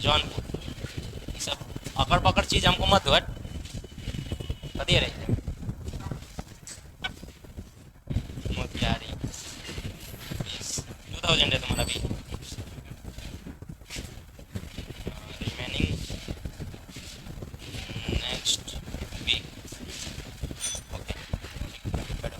[SPEAKER 1] जौनपुर। ये सब अकड़ पकड़ चीज हमको मत दो कदी रही मोतिहारी 2000 है तुम्हारा भी। Remaining next week. ओके बैठो।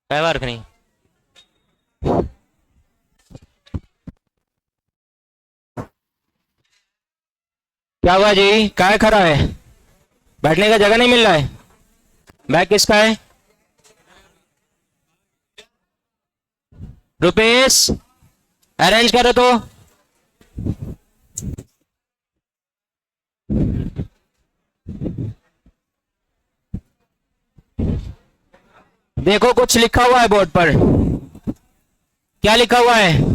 [SPEAKER 1] है वर्क नहीं। क्या हुआ जी? काय खड़ा है? बैठने का जगह नहीं मिल रहा है? बैग किसका है? रुपेश अरेंज करो तो। देखो कुछ लिखा हुआ है बोर्ड पर। क्या लिखा हुआ है?